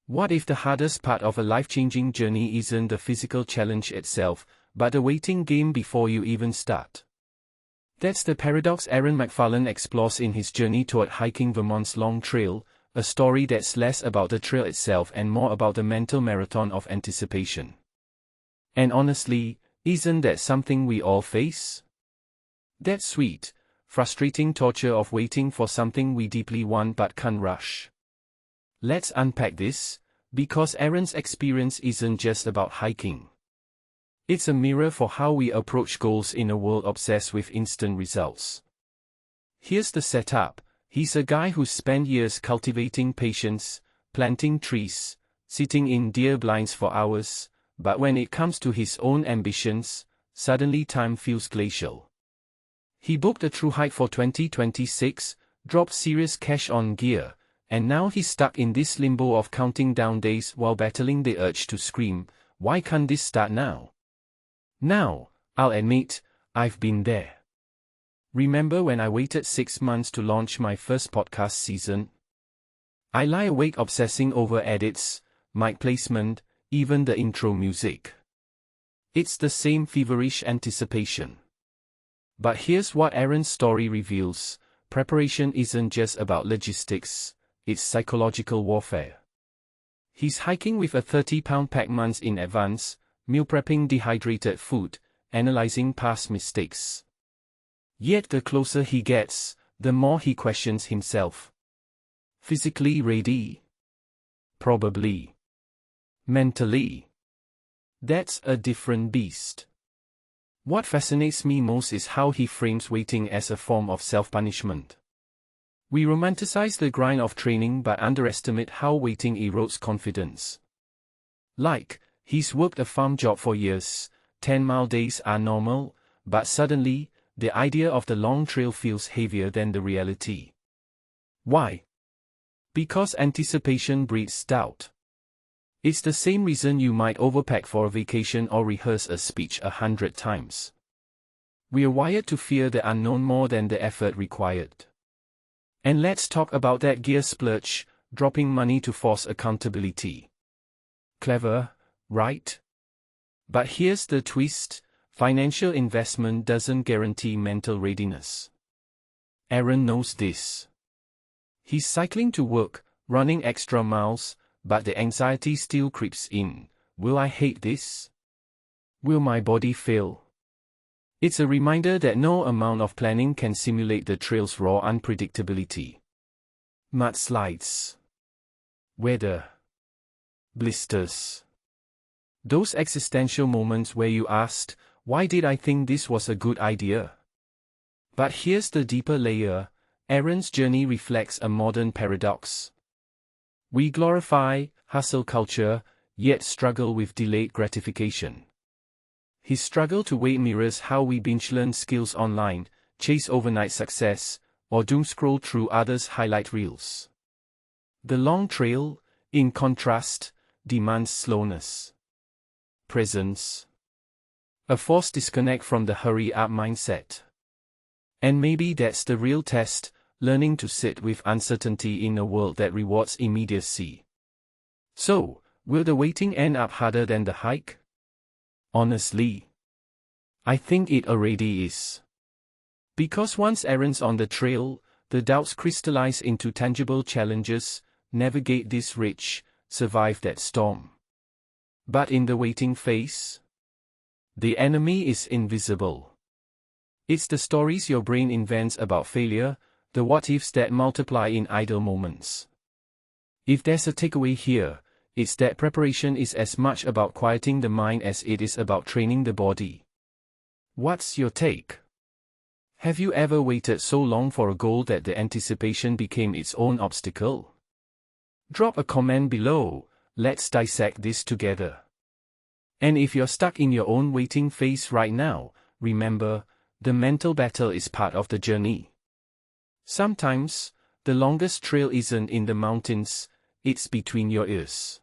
What if the hardest part of a life-changing journey isn't the physical challenge itself, but the waiting game before you even start? That's the paradox Aaron McFarland explores in his journey toward hiking Vermont's Long Trail, a story that's less about the trail itself and more about the mental marathon of anticipation. And honestly, isn't that something we all face? That sweet, frustrating torture of waiting for something we deeply want but can't rush. Let's unpack this, because Aaron's experience isn't just about hiking. It's a mirror for how we approach goals in a world obsessed with instant results. Here's the setup. He's a guy who's spent years cultivating patience, planting trees, sitting in deer blinds for hours, but when it comes to his own ambitions, suddenly time feels glacial. He booked a Thru-Hike for 2026, dropped serious cash on gear, and now he's stuck in this limbo of counting down days while battling the urge to scream, "Why can't this start now?" Now, I'll admit, I've been there. Remember when I waited 6 months to launch my first podcast season? I lie awake obsessing over edits, mic placement, even the intro music. It's the same feverish anticipation. But here's what Aaron's story reveals: preparation isn't just about logistics, it's psychological warfare. He's hiking with a 30-pound pack months in advance, meal prepping dehydrated food, analyzing past mistakes. Yet the closer he gets, the more he questions himself. Physically ready? Probably. Mentally? That's a different beast. What fascinates me most is how he frames waiting as a form of self-punishment. We romanticize the grind of training but underestimate how waiting erodes confidence. Like, he's worked a farm job for years, 10-mile days are normal, but suddenly, the idea of the long trail feels heavier than the reality. Why? Because anticipation breeds doubt. It's the same reason you might overpack for a vacation or rehearse a speech 100 times. We're wired to fear the unknown more than the effort required. And let's talk about that gear splurge, dropping money to force accountability. Clever, right? But here's the twist: financial investment doesn't guarantee mental readiness. Aaron knows this. He's cycling to work, running extra miles, but the anxiety still creeps in. Will I hate this? Will my body fail? It's a reminder that no amount of planning can simulate the trail's raw unpredictability. Mudslides. Weather. Blisters. Those existential moments where you asked, "Why did I think this was a good idea?" But here's the deeper layer: Aaron's journey reflects a modern paradox. We glorify hustle culture, yet struggle with delayed gratification. His struggle to wait mirrors how we binge learn skills online, chase overnight success, or doom scroll through others' highlight reels. The long trail, in contrast, demands slowness, presence, a forced disconnect from the hurry-up mindset. And maybe that's the real test: learning to sit with uncertainty in a world that rewards immediacy. So, will the waiting end up harder than the hike? Honestly, I think it already is. Because once Aaron's on the trail, the doubts crystallize into tangible challenges: navigate this ridge, survive that storm. But in the waiting phase, the enemy is invisible. It's the stories your brain invents about failure, the what-ifs that multiply in idle moments. If there's a takeaway here, it's that preparation is as much about quieting the mind as it is about training the body. What's your take? Have you ever waited so long for a goal that the anticipation became its own obstacle? Drop a comment below. Let's dissect this together. And if you're stuck in your own waiting phase right now, remember, the mental battle is part of the journey. Sometimes, the longest trail isn't in the mountains, it's between your ears.